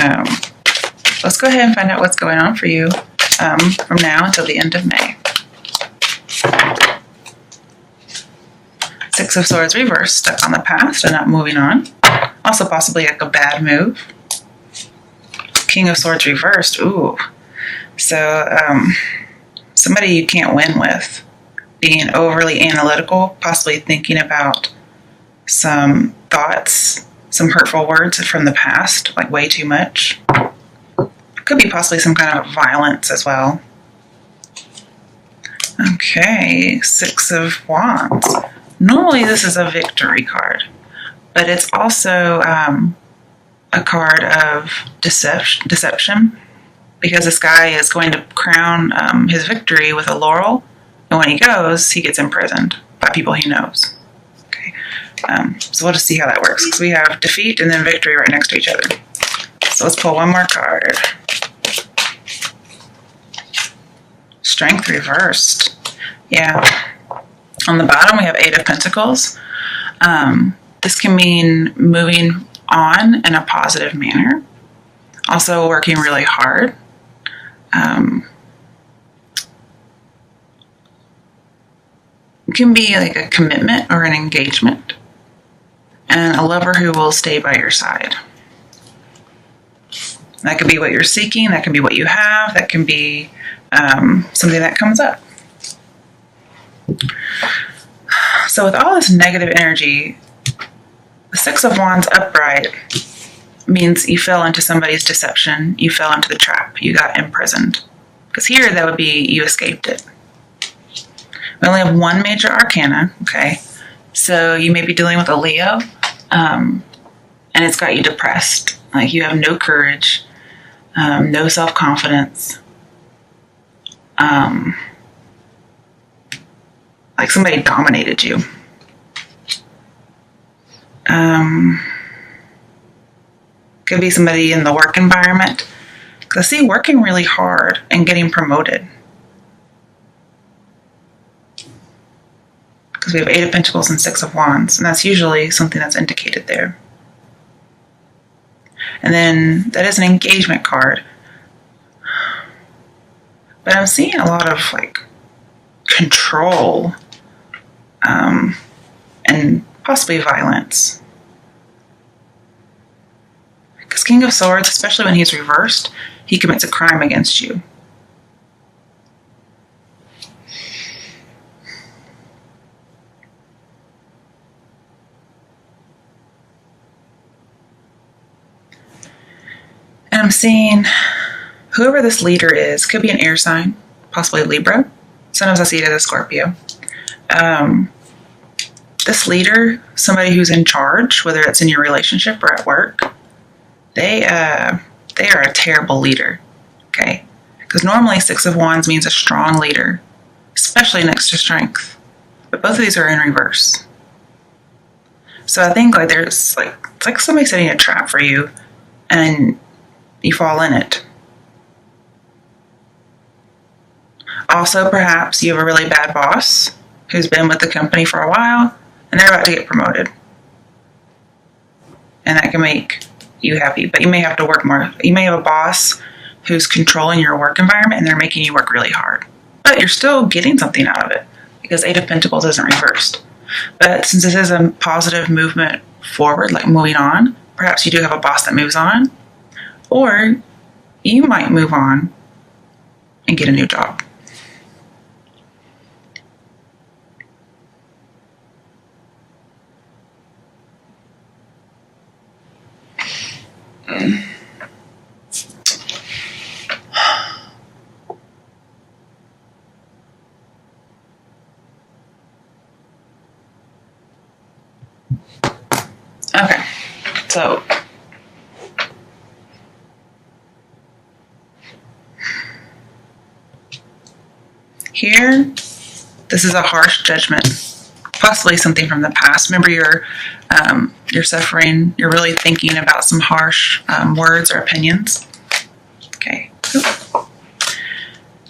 Um, let's go ahead and find out what's going on for you from now until the end of May. Six of Swords reversed, stuck on the past and not moving on. Also possibly like a bad move. King of Swords reversed. Ooh. So somebody you can't win with. Being overly analytical, possibly thinking about some thoughts, some hurtful words from the past, like way too much. Could be possibly some kind of violence as well. Okay, Six of Wands. Normally this is a victory card, but it's also a card of deception, because this guy is going to crown his victory with a laurel, and when he goes, he gets imprisoned by people he knows. Okay, so we'll just see how that works, because we have defeat and then victory right next to each other. So let's pull one more card. Strength reversed. Yeah. On the bottom, we have Eight of Pentacles. This can mean moving on in a positive manner. Also working really hard. It can be like a commitment or an engagement. And a lover who will stay by your side. That could be what you're seeking. That can be what you have. That can be something that comes up. So with all this negative energy, the Six of Wands upright means you fell into somebody's deception. You fell into the trap. You got imprisoned. Because here, that would be you escaped it. We only have one major arcana, okay? So you may be dealing with a Leo, and it's got you depressed. Like you have no courage, no self-confidence. Like somebody dominated you. Could be somebody in the work environment. Because I see working really hard and getting promoted. Because we have Eight of Pentacles and Six of Wands. And that's usually something that's indicated there. And then that is an engagement card. But I'm seeing a lot of like control and possibly violence. Because King of Swords, especially when he's reversed, he commits a crime against you. And I'm seeing whoever this leader is, could be an air sign, possibly Libra. Sometimes I see it as a Scorpio. This leader, somebody who's in charge, whether it's in your relationship or at work, they are a terrible leader, okay? Because normally Six of Wands means a strong leader, especially next to strength. But both of these are in reverse. So I think like there's like, it's like somebody setting a trap for you and you fall in it. Also, perhaps you have a really bad boss who's been with the company for a while and they're about to get promoted. And that can make you happy, but you may have to work more. You may have a boss who's controlling your work environment and they're making you work really hard. But you're still getting something out of it because Eight of Pentacles isn't reversed. But since this is a positive movement forward, like moving on, perhaps you do have a boss that moves on, or you might move on and get a new job. Okay, so here, this is a harsh judgment, possibly something from the past. Remember, you're suffering. You're really thinking about some harsh words or opinions. Okay.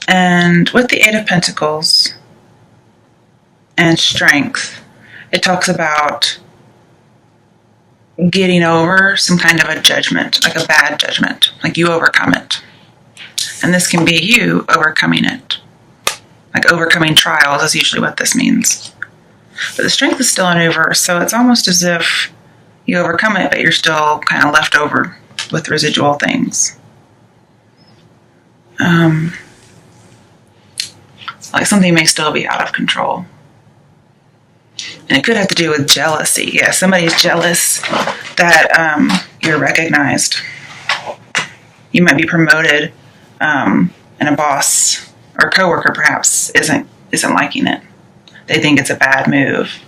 And with the Eight of Pentacles and strength, it talks about getting over some kind of a judgment, like a bad judgment, like you overcome it. And this can be you overcoming it. Like overcoming trials is usually what this means. But the strength is still in reverse, so it's almost as if you overcome it, but you're still kind of left over with residual things. Like something may still be out of control. And it could have to do with jealousy. Yeah, somebody's jealous that you're recognized. You might be promoted, and a boss or coworker perhaps isn't liking it. They think it's a bad move.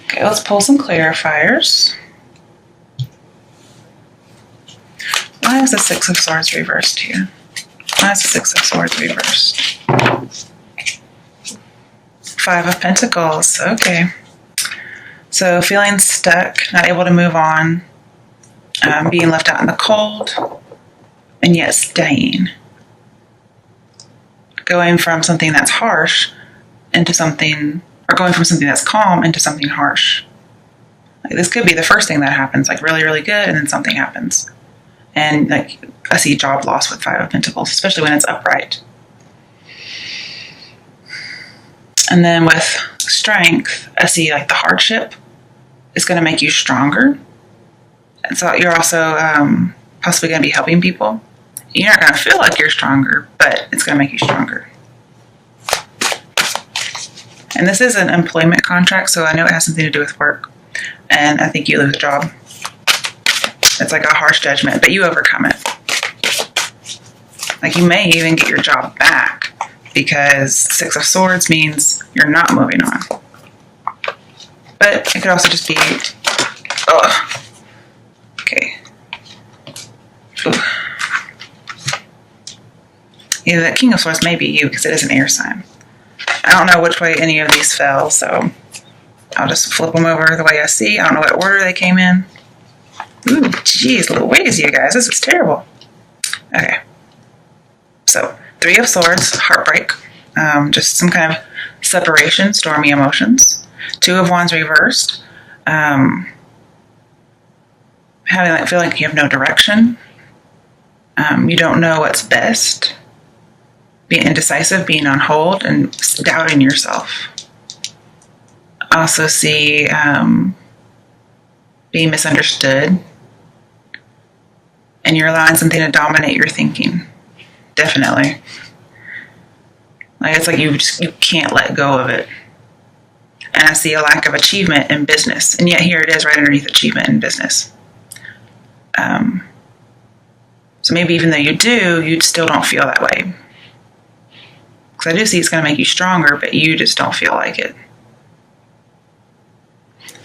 Okay, let's pull some clarifiers. Why is the Six of Swords reversed here? Why is the Six of Swords reversed? Five of Pentacles. Okay. So feeling stuck, not able to move on, being left out in the cold, and yet staying. Going from something that's harsh into something, or going from something that's calm into something harsh. Like this could be the first thing that happens, like really, really good, and then something happens. And like I see job loss with Five of Pentacles, especially when it's upright. And then with strength, I see like the hardship is going to make you stronger. And so you're also possibly going to be helping people. You're not going to feel like you're stronger, but it's going to make you stronger. And this is an employment contract, so I know it has something to do with work. And I think you lose a job. It's like a harsh judgment, but you overcome it. Like you may even get your job back because Six of Swords means you're not moving on. But it could also just be, okay. Ooh. Yeah, the King of Swords may be you because it is an air sign. I don't know which way any of these fell, so I'll just flip them over the way I see. I don't know what order they came in. Ooh, geez, Louise, you guys, this is terrible. Okay. So, Three of Swords, heartbreak, just some kind of separation, stormy emotions. Two of Wands reversed, having like feel like you have no direction. You don't know what's best. Being indecisive, being on hold, and doubting yourself. I also see being misunderstood, and you're allowing something to dominate your thinking. Definitely. Like it's like you can't let go of it. And I see a lack of achievement in business, and yet here it is right underneath achievement in business. So maybe even though you do, you still don't feel that way. Because I do see it's going to make you stronger, but you just don't feel like it.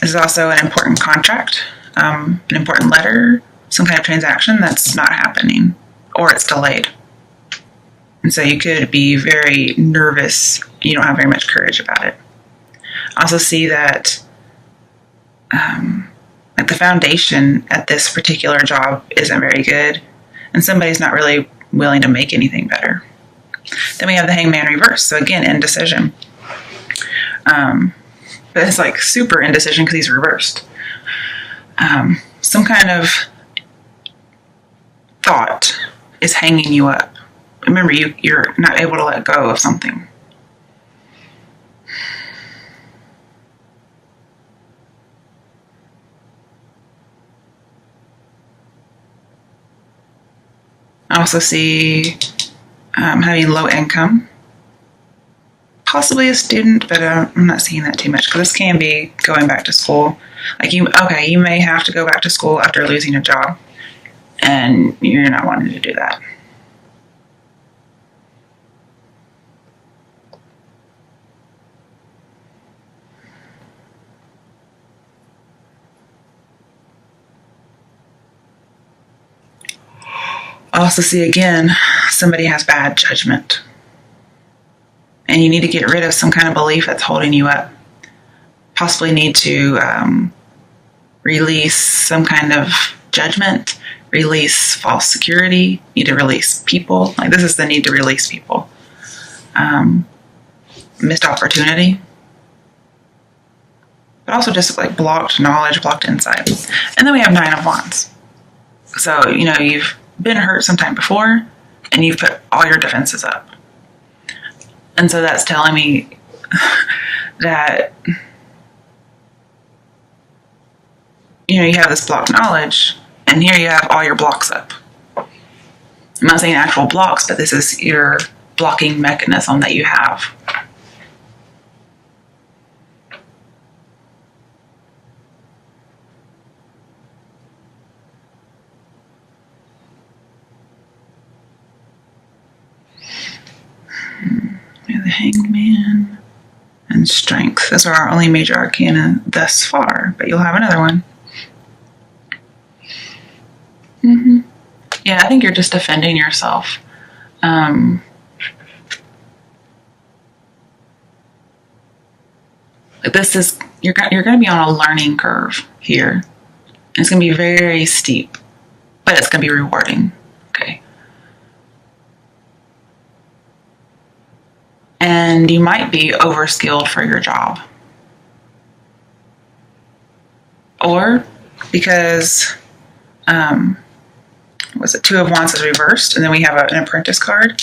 This is also an important contract, an important letter, some kind of transaction that's not happening, or it's delayed. And so you could be very nervous. You don't have very much courage about it. I also see that like the foundation at this particular job isn't very good, and somebody's not really willing to make anything better. Then we have the Hangman reverse. So again, indecision. But it's like super indecision because he's reversed. Some kind of thought is hanging you up. Remember, you're not able to let go of something. I also see having low income. Possibly a student, but I'm not seeing that too much because this can be going back to school. Like you may have to go back to school after losing a job, and you're not wanting to do that. I also see again, somebody has bad judgment. And you need to get rid of some kind of belief that's holding you up. Possibly need to release some kind of judgment, release false security, need to release people. Like this is the need to release people. Missed opportunity. But also just like blocked knowledge, blocked insight. And then we have 9 of Wands. So, you've been hurt sometime before and you've put all your defenses up. And so that's telling me that, you have this blocked knowledge and here you have all your blocks up. I'm not saying actual blocks, but this is your blocking mechanism that you have. The Hanged Man and Strength. Those are our only major arcana thus far, but you'll have another one. Yeah, I think you're just defending yourself. This is you're going to be on a learning curve here. And it's going to be very steep, but it's going to be rewarding. Okay. And you might be overskilled for your job. Or because, was it 2 of Wands is reversed, and then we have an apprentice card.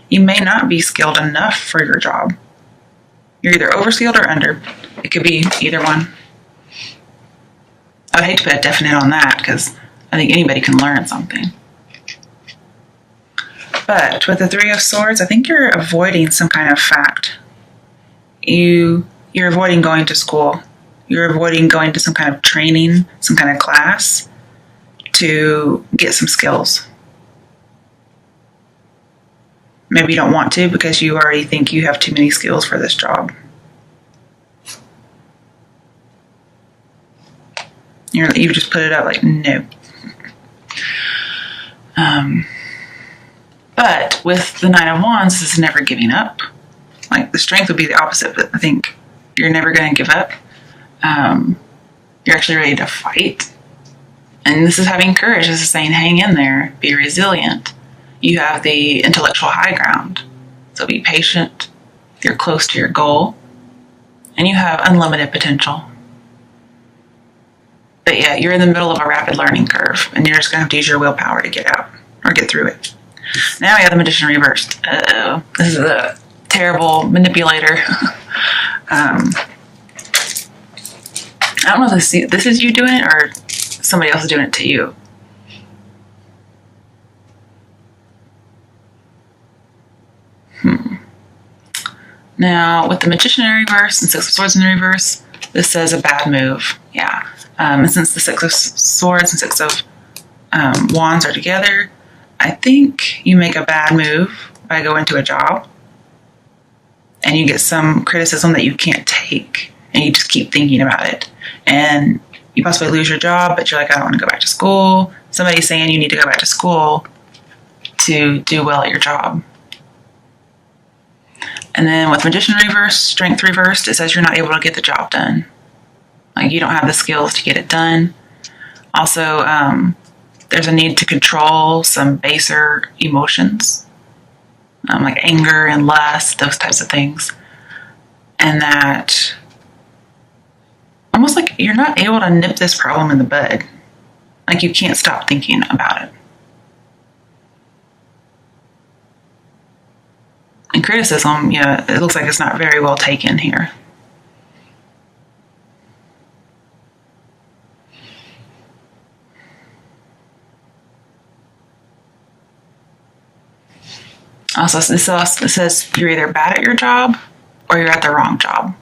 You may not be skilled enough for your job. You're either overskilled or under. It could be either one. I would hate to put a definite on that because I think anybody can learn something. But with the 3 of Swords, I think you're avoiding some kind of fact. You're avoiding going to school. You're avoiding going to some kind of training, some kind of class to get some skills. Maybe you don't want to because you already think you have too many skills for this job. You just put it up like, no. But with the 9 of Wands, this is never giving up. Like the Strength would be the opposite, but I think you're never going to give up. You're actually ready to fight. And this is having courage. This is saying, hang in there, be resilient. You have the intellectual high ground. So be patient. You're close to your goal. And you have unlimited potential. But yeah, you're in the middle of a rapid learning curve. And you're just going to have to use your willpower to get out or get through it. Now we have the Magician reversed. Uh-oh. This is a terrible manipulator. I don't know if this is you doing it or somebody else is doing it to you. Now, with the Magician in reverse and 6 of Swords in the reverse, this says a bad move. Yeah. And since the 6 of Swords and 6 of Wands are together, I think you make a bad move by going to a job and you get some criticism that you can't take and you just keep thinking about it. And you possibly lose your job, but you're like, I don't want to go back to school. Somebody's saying you need to go back to school to do well at your job. And then with Magician reversed, Strength reversed, it says you're not able to get the job done. Like you don't have the skills to get it done. Also, there's a need to control some baser emotions, like anger and lust, those types of things. And that almost like you're not able to nip this problem in the bud. Like you can't stop thinking about it. And criticism, yeah, it looks like it's not very well taken here. Also, it says you're either bad at your job or you're at the wrong job.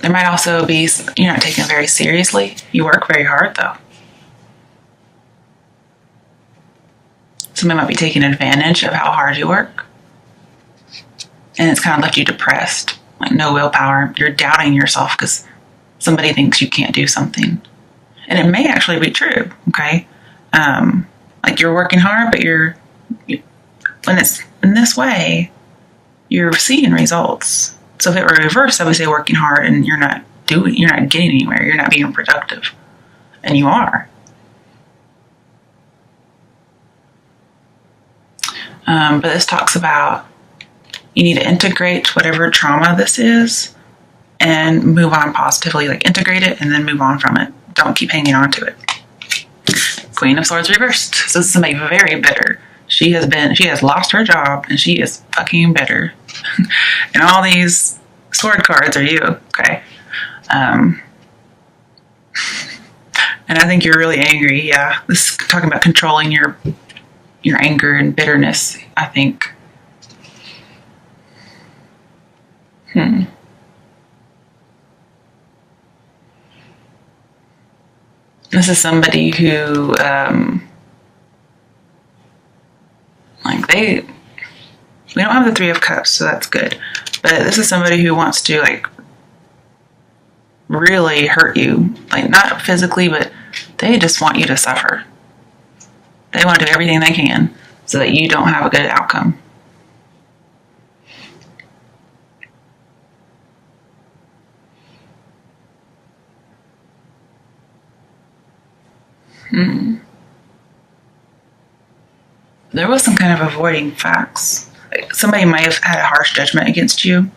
There might also be, you're not taking it very seriously. You work very hard, though. Somebody might be taking advantage of how hard you work. And it's kind of left you depressed, like no willpower. You're doubting yourself because somebody thinks you can't do something. And it may actually be true, okay? Like you're working hard, but when it's in this way, you're seeing results. So if it were reversed, I would say working hard and you're not you're not getting anywhere. You're not being productive. And you are. But this talks about you need to integrate whatever trauma this is and move on positively. Like integrate it and then move on from it. Don't keep hanging on to it. Queen of Swords reversed. So this is somebody very bitter. She has lost her job and she is fucking bitter. And all these sword cards are you. Okay. And I think you're really angry. Yeah. This is talking about controlling your anger and bitterness, I think. This is somebody who, we don't have the Three of Cups, so that's good. But this is somebody who wants to, like, really hurt you. Like, not physically, but they just want you to suffer. They want to do everything they can so that you don't have a good outcome. There was some kind of avoiding facts. Somebody might have had a harsh judgment against you,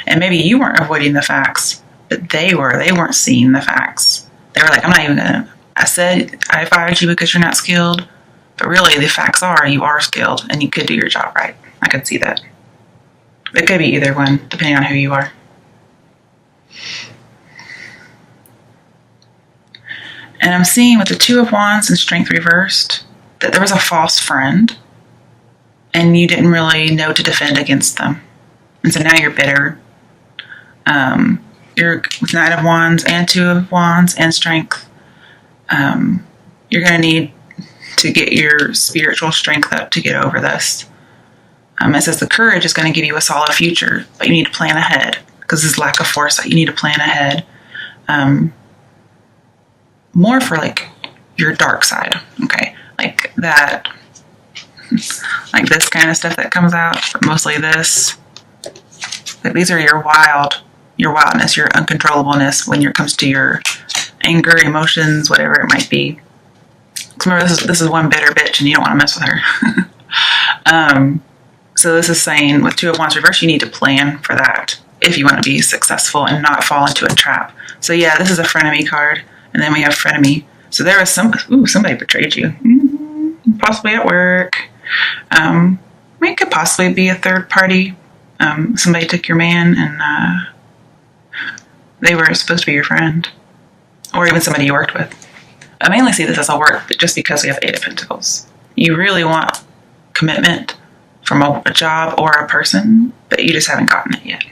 and maybe you weren't avoiding the facts, but they were. They weren't seeing the facts. They were like, I'm not even gonna. I said I fired you because you're not skilled, but really the facts are you are skilled and you could do your job right. I could see that. It could be either one, depending on who you are. And I'm seeing with the Two of Wands and Strength reversed that there was a false friend and you didn't really know to defend against them. And so now you're bitter. You're with Knight of Wands and Two of Wands and Strength. You're going to need to get your spiritual strength up to get over this. It says the courage is going to give you a solid future, but you need to plan ahead because there's lack of foresight. You need to plan ahead. More for like your dark side, okay? Like that, like this kind of stuff that comes out, but mostly this. Like these are your wildness, your uncontrollableness when it comes to your anger, emotions, whatever it might be. Remember, this is one bitter bitch, and you don't want to mess with her. So this is saying with Two of Wands reverse, you need to plan for that if you want to be successful and not fall into a trap. So yeah, this is a frenemy card, and then we have frenemy. So there was somebody betrayed you, possibly at work. It could possibly be a third party. Somebody took your man, and they were supposed to be your friend, or even somebody you worked with. I mainly see this as a work, but just because we have Eight of Pentacles. You really want commitment from a job or a person, but you just haven't gotten it yet.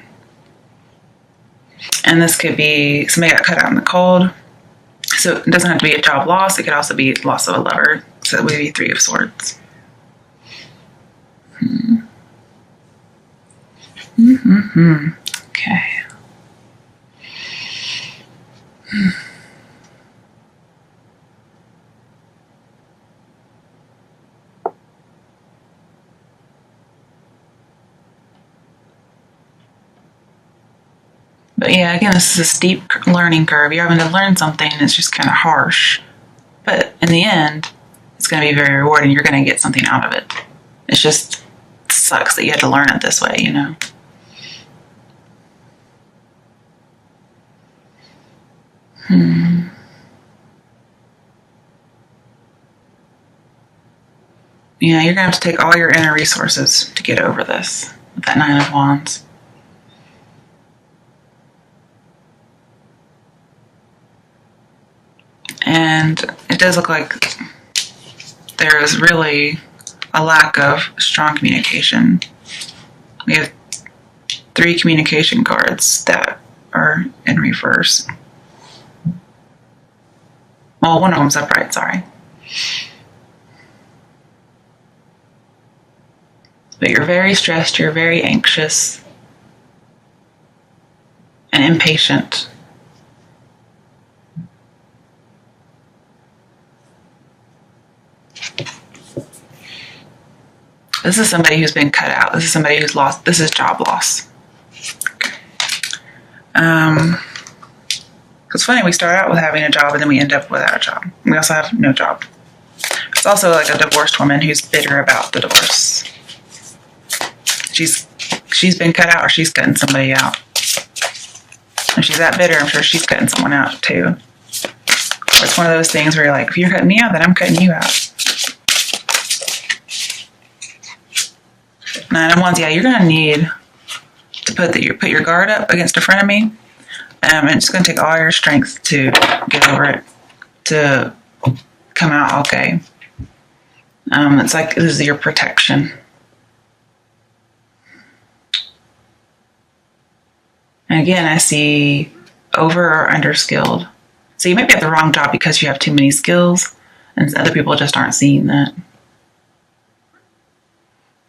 And this could be somebody got cut out in the cold. So it doesn't have to be a job loss. It could also be loss of a lover. So it would be Three of Swords. Okay. But yeah, again, this is a steep learning curve. You're having to learn something that's just kind of harsh. But in the end, it's going to be very rewarding. You're going to get something out of it. It just sucks that you had to learn it this way, you know? Yeah, you're going to have to take all your inner resources to get over this with that Nine of Wands. And it does look like there is really a lack of strong communication. We have 3 communication cards that are in reverse. Well, one of them's upright, sorry. But you're very stressed, you're very anxious and impatient. This is somebody who's been cut out. This is somebody who's lost. This is job loss. Okay. It's funny, we start out with having a job and then we end up without a job. We also have no job. It's also like a divorced woman who's bitter about the divorce. She's been cut out, or she's cutting somebody out. If she's that bitter, I'm sure she's cutting someone out too. It's one of those things where you're like, if you're cutting me out, then I'm cutting you out. 9 of Wands, yeah, you're gonna need to put your guard up against a frenemy. And it's gonna take all your strength to get over it, to come out okay. It's like this is your protection. And again, I see over or under skilled. So you might be at the wrong job because you have too many skills, and other people just aren't seeing that.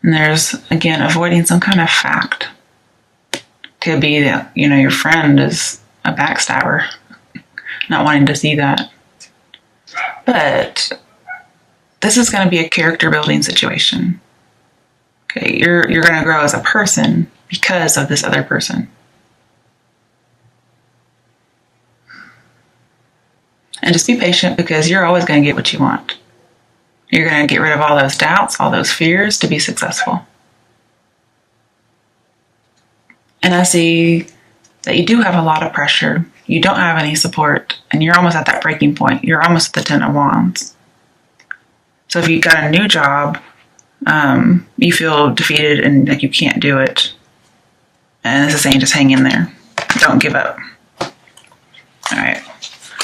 And there's, again, avoiding some kind of fact. Could be that, your friend is a backstabber, not wanting to see that. But this is going to be a character building situation. Okay, you're going to grow as a person because of this other person. And just be patient, because you're always going to get what you want. You're going to get rid of all those doubts, all those fears to be successful. And I see that you do have a lot of pressure. You don't have any support, and you're almost at that breaking point. You're almost at the 10 of Wands. So if you got a new job, you feel defeated and like you can't do it. And this is saying just hang in there. Don't give up. All right.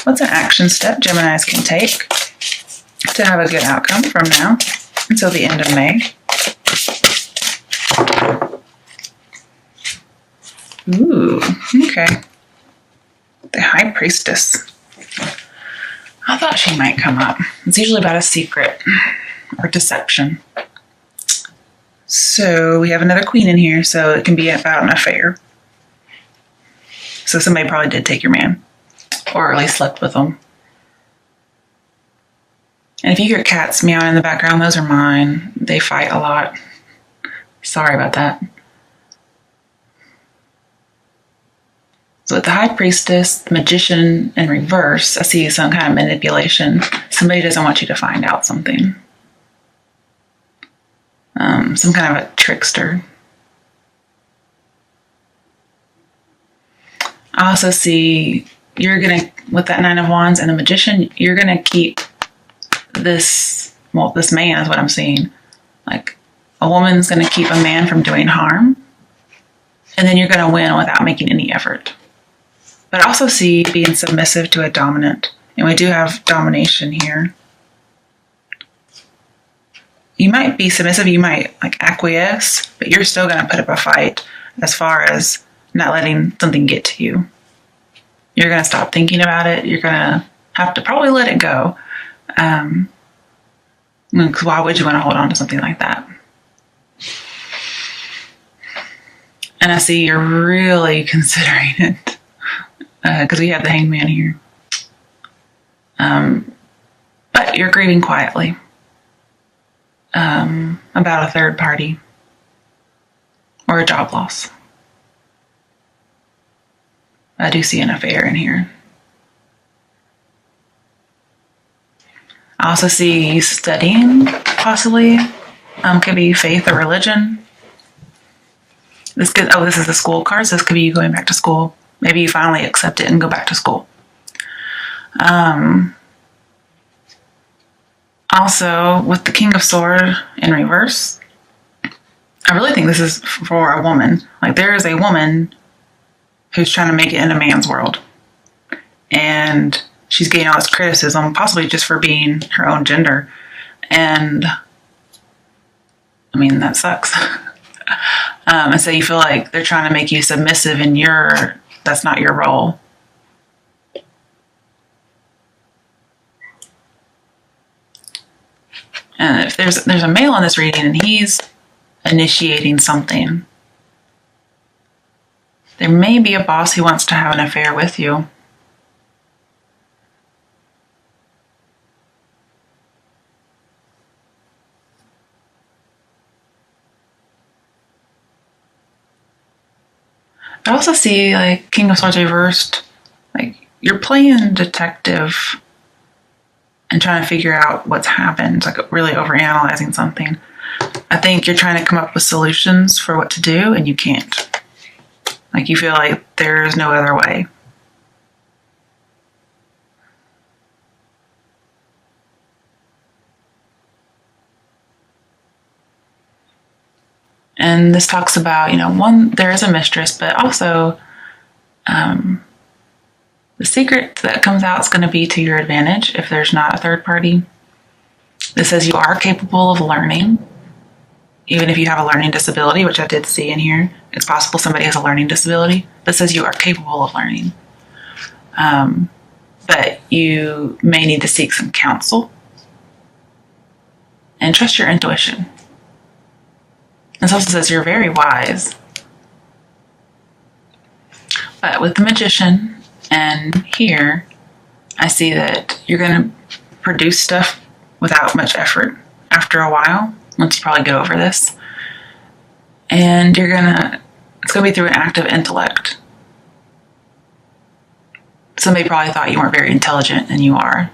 What's an action step Geminis can take to have a good outcome from now until the end of May? Ooh, okay. The High Priestess. I thought she might come up. It's usually about a secret or deception. So we have another Queen in here, so it can be about an affair. So somebody probably did take your man, or at least slept with them. And if you hear cats meowing in the background, those are mine. They fight a lot. Sorry about that. So with the High Priestess, the Magician in reverse, I see some kind of manipulation. Somebody doesn't want you to find out something. Some kind of a trickster. I also see you're going to, with that 9 of Wands and the Magician, you're going to keep this man is what I'm seeing. Like, a woman's going to keep a man from doing harm, and then you're going to win without making any effort. But I also see being submissive to a dominant, and we do have domination here. You might be submissive, you might acquiesce, but you're still going to put up a fight as far as not letting something get to you. You're going to stop thinking about it. You're going to have to probably let it go. Because why would you want to hold on to something like that? And I see you're really considering it. Because we have the Hangman here. But you're grieving quietly. About a third party. Or a job loss. I do see an affair in here. I also see studying, possibly. Could be faith or religion. This is the school cards. This could be you going back to school. Maybe you finally accept it and go back to school. Also, with the King of Swords in reverse, I really think this is for a woman. Like, there is a woman who's trying to make it in a man's world. And she's getting all this criticism, possibly just for being her own gender. And, I mean, that sucks. And so you feel like they're trying to make you submissive, and that's not your role. And if there's a male in this reading and he's initiating something, there may be a boss who wants to have an affair with you. I also see, like, King of Swords reversed. Like, you're playing detective and trying to figure out what's happened, like really overanalyzing something. I think you're trying to come up with solutions for what to do, and you can't. Like, you feel like there's no other way. And this talks about, one, there is a mistress, but also the secret that comes out is going to be to your advantage if there's not a third party. This says you are capable of learning, even if you have a learning disability, which I did see in here. It's possible somebody has a learning disability. This says you are capable of learning. But you may need to seek some counsel and trust your intuition. This also says you're very wise. But with the magician, and here, I see that you're going to produce stuff without much effort after a while, once you probably get over this. And it's going to be through an act of intellect. Somebody probably thought you weren't very intelligent, and you are.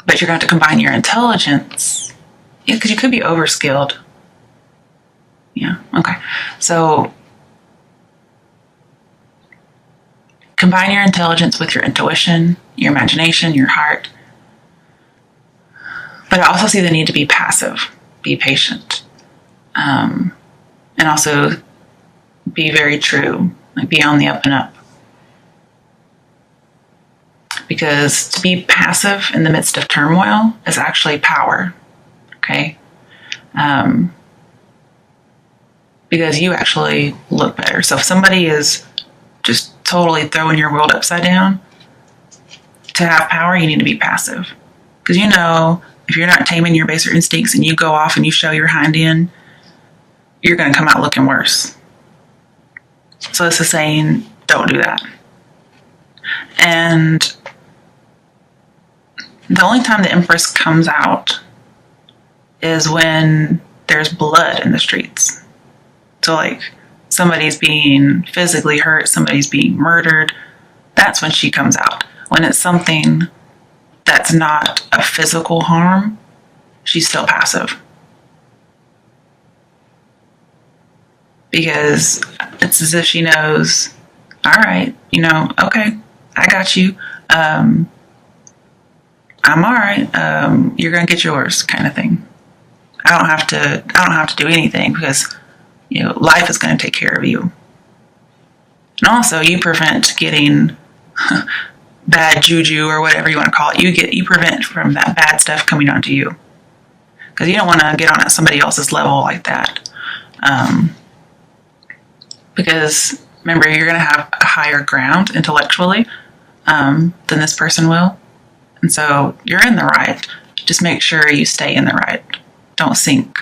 But you're going to have to combine your intelligence, because you could be overskilled. Yeah, okay. So, combine your intelligence with your intuition, your imagination, your heart. But I also see the need to be passive, be patient, and also be very true, like be on the up and up. Because to be passive in the midst of turmoil is actually power, okay? Because you actually look better. So if somebody is just totally throwing your world upside down, to have power, you need to be passive. Because if you're not taming your baser instincts and you go off and you show your hind end, you're going to come out looking worse. So this is saying, don't do that. And the only time the Empress comes out is when there's blood in the streets. So like somebody's being physically hurt, somebody's being murdered. That's when she comes out. When it's something that's not a physical harm, she's still passive. Because it's as if she knows, all right, okay, I got you. I'm all right. You're going to get yours, kind of thing. I don't have to do anything, because life is going to take care of you. And also, you prevent getting bad juju, or whatever you want to call it. You prevent from that bad stuff coming onto you, because you don't want to get on at somebody else's level like that. Because remember, you're going to have a higher ground intellectually than this person will, and so you're in the right. Just make sure you stay in the right. Don't sink.